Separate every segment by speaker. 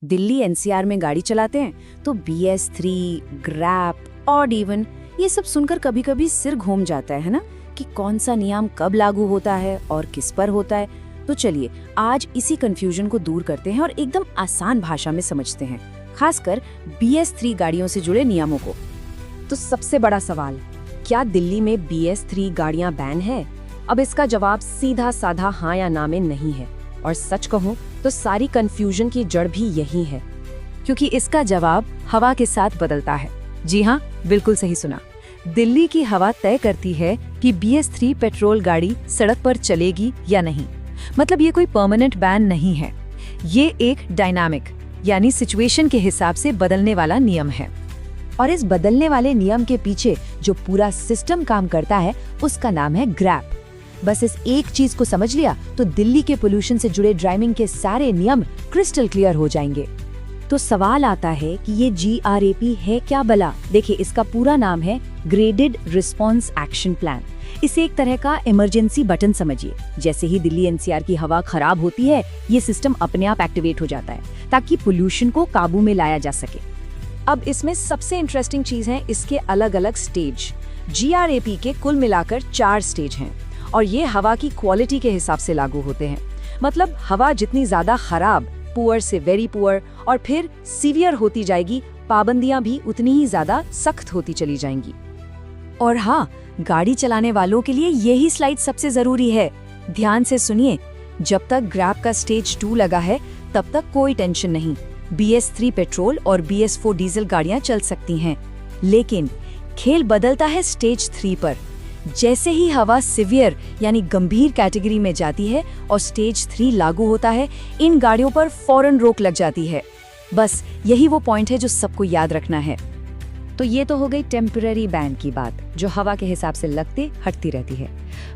Speaker 1: Delhi NCR में गाड़ी चलाते हैं तो BS3, ग्रैप, ऑड इवन ये सब सुनकर कभी कभी सिर घूम जाता है ना, कि कौन सा नियम कब लागू होता है और किस पर होता है। तो चलिए आज इसी कंफ्यूजन को दूर करते हैं और एकदम आसान भाषा में समझते हैं, खासकर BS3 गाड़ियों से जुड़े नियमों को।
Speaker 2: तो सबसे बड़ा सवाल, क्या दिल्ली में BS3 गाड़ियां बैन है? अब इसका जवाब सीधा साधा हाँ या ना में नहीं है, और सच कहूँ तो सारी कंफ्यूजन की जड़ भी यही है,
Speaker 1: क्योंकि इसका जवाब हवा के साथ बदलता है। जी हाँ, बिल्कुल सही सुना। दिल्ली की हवा तय करती है कि BS3 पेट्रोल गाड़ी सड़क पर चलेगी या नहीं। मतलब ये कोई परमानेंट बैन नहीं है, ये एक डायनामिक यानी सिचुएशन के हिसाब से बदलने वाला नियम है।
Speaker 2: और इस बदलने वाले नियम के पीछे जो पूरा सिस्टम काम करता है उसका नाम है ग्रैप। बस इस एक चीज को समझ लिया तो दिल्ली के पोल्यूशन से जुड़े ड्राइविंग के सारे नियम क्रिस्टल क्लियर हो जाएंगे। तो सवाल आता है कि ये GRAP है क्या भला? देखिए, इसका पूरा नाम है ग्रेडेड रिस्पॉन्स एक्शन प्लान। इसे एक तरह का इमरजेंसी बटन समझिए। जैसे ही दिल्ली NCR की हवा खराब होती है, ये सिस्टम अपने आप एक्टिवेट हो जाता है ताकि पोल्यूशन को काबू में लाया जा सके। अब इसमें सबसे इंटरेस्टिंग चीज है इसके अलग अलग स्टेज। GRAP के कुल मिलाकर 4 स्टेज हैं और ये हवा की क्वालिटी के हिसाब से लागू होते हैं। मतलब हवा जितनी ज्यादा खराब, पुअर से वेरी पुअर और फिर सीवियर होती जाएगी, पाबंदियां भी उतनी ही ज्यादा सख्त होती चली जाएंगी। और हाँ, गाड़ी चलाने वालों के लिए यही स्लाइड सबसे जरूरी है। ध्यान से सुनिए, जब तक ग्रैप का स्टेज 2 लगा है तब तक कोई टेंशन नहीं। BS3 पेट्रोल और BS4 डीजल गाड़ियां चल सकती हैं। लेकिन खेल बदलता है स्टेज 3 पर। जैसे ही हवा सिवियर यानी गंभीर कैटेगरी में जाती है और स्टेज 3 लागू होता है, इन गाड़ियों पर फौरन रोक लग जाती है। बस यही वो पॉइंट है जो सबको याद रखना है। तो ये तो हो गई टेम्पररी बैन की बात, जो हवा के हिसाब से लगते हटती रहती है।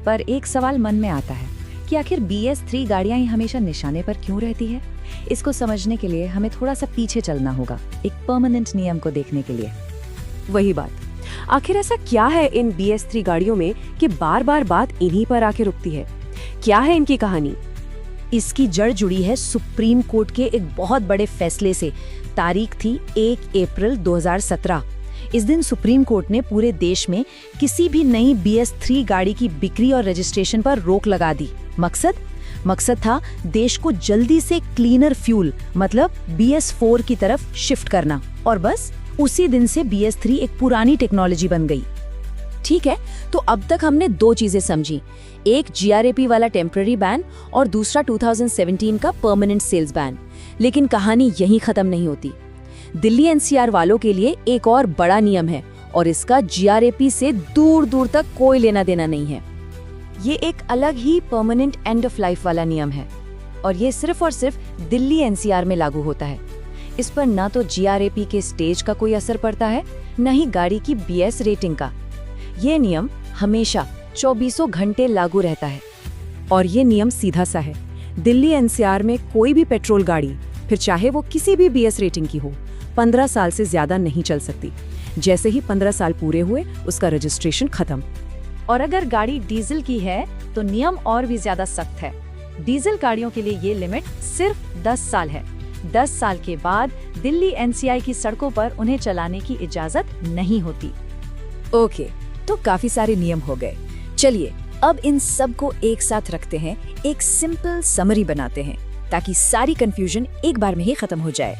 Speaker 2: पर एक सवाल मन में आता है कि आखिर BS3 गाड़ियां ही हमेशा निशाने पर क्यों रहती है? इसको समझने के लिए हमें थोड़ा सा पीछे चलना होगा, एक परमानेंट नियम को देखने के लिए। वही बात, आखिर ऐसा क्या है इन BS3 गाड़ियों में कि बार बार बात इन्हीं पर आके रुकती है? क्या है इनकी कहानी? इसकी जड़ जुड़ी है सुप्रीम कोर्ट के एक बहुत बड़े फैसले से। तारीख थी 1 अप्रैल 2017। इस दिन सुप्रीम कोर्ट ने पूरे देश में किसी भी नई BS3 गाड़ी की बिक्री और रजिस्ट्रेशन पर रोक लगा दी। मकसद था देश को जल्दी से क्लीनर फ्यूल मतलब BS4 की तरफ शिफ्ट करना। और बस उसी दिन से BS3 एक पुरानी टेक्नोलॉजी बन गई। ठीक है, तो अब तक हमने 2 चीजें समझी, एक GRAP वाला टेम्पररी बैन और दूसरा 2017 का परमानेंट सेल्स बैन। लेकिन कहानी यहीं खत्म नहीं होती। दिल्ली NCR वालों के लिए एक और बड़ा नियम है और इसका GRAP से दूर दूर तक कोई लेना देना नहीं है। ये एक अलग ही परमानेंट एंड ऑफ लाइफ वाला नियम है और ये सिर्फ और सिर्फ दिल्ली NCR में लागू होता है। इस पर ना तो GRAP के स्टेज का कोई असर पड़ता है, न ही गाड़ी की BS रेटिंग का। ये नियम हमेशा 24 घंटे लागू रहता है और ये नियम सीधा सा है। दिल्ली NCR में कोई भी पेट्रोल गाड़ी, फिर चाहे वो किसी भी BS रेटिंग की हो, 15 साल से ज्यादा नहीं चल सकती। जैसे ही 15 साल पूरे हुए, उसका रजिस्ट्रेशन खत्म। और अगर गाड़ी डीजल की है तो नियम और भी ज्यादा सख्त है। डीजल गाड़ियों के लिए ये लिमिट सिर्फ 10 साल है। 10 साल के बाद दिल्ली NCR की सड़कों पर उन्हें चलाने की इजाजत नहीं होती। ओके, तो काफी सारे नियम हो गए। चलिए अब इन सब को एक साथ रखते हैं, एक सिंपल समरी बनाते हैं ताकि सारी कंफ्यूजन एक बार में ही खत्म हो जाए।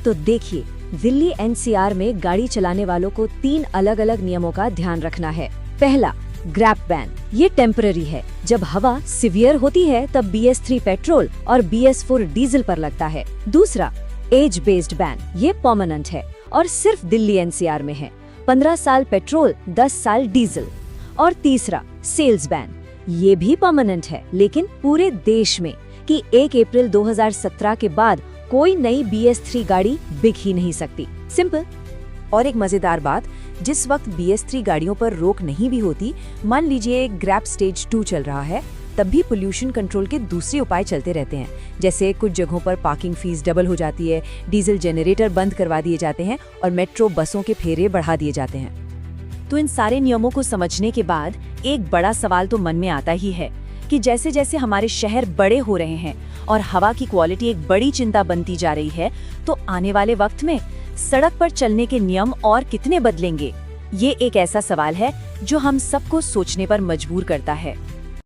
Speaker 2: तो देखिए, दिल्ली NCR में गाड़ी चलाने वालों को 3 अलग अलग नियमों का ध्यान रखना है। पहला, ग्रैप बैन। ये टेम्पररी है। जब हवा सिवियर होती है तब BS3 पेट्रोल और BS4 डीजल पर लगता है। दूसरा, एज बेस्ड बैन। ये परमानेंट है और सिर्फ दिल्ली NCR में है। 15 साल पेट्रोल, 10 साल डीजल। और तीसरा, सेल्स बैन। ये भी परमानेंट है लेकिन पूरे देश में, कि 1 अप्रैल 2017 के बाद कोई नई BS3 गाड़ी बिक ही नहीं सकती। सिंपल। और एक मजेदार बात, जिस वक्त BS3 गाड़ियों पर रोक नहीं भी होती, मान लीजिए ग्रैप स्टेज 2 चल रहा है, तब भी पोल्यूशन कंट्रोल के दूसरे उपाय चलते रहते हैं। जैसे कुछ जगहों पर पार्किंग फीस डबल हो जाती है, डीजल जनरेटर बंद करवा दिए जाते हैं और मेट्रो बसों के फेरे बढ़ा दिए जाते हैं। तो इन सारे नियमों को समझने के बाद एक बड़ा सवाल तो मन में आता ही है
Speaker 1: कि जैसे जैसे हमारे शहर बड़े हो रहे हैं और हवा की क्वालिटी एक बड़ी चिंता बनती जा रही है, तो आने वाले वक्त में सड़क पर चलने के नियम और कितने बदलेंगे? ये एक ऐसा सवाल है जो हम सबको सोचने पर मजबूर करता है।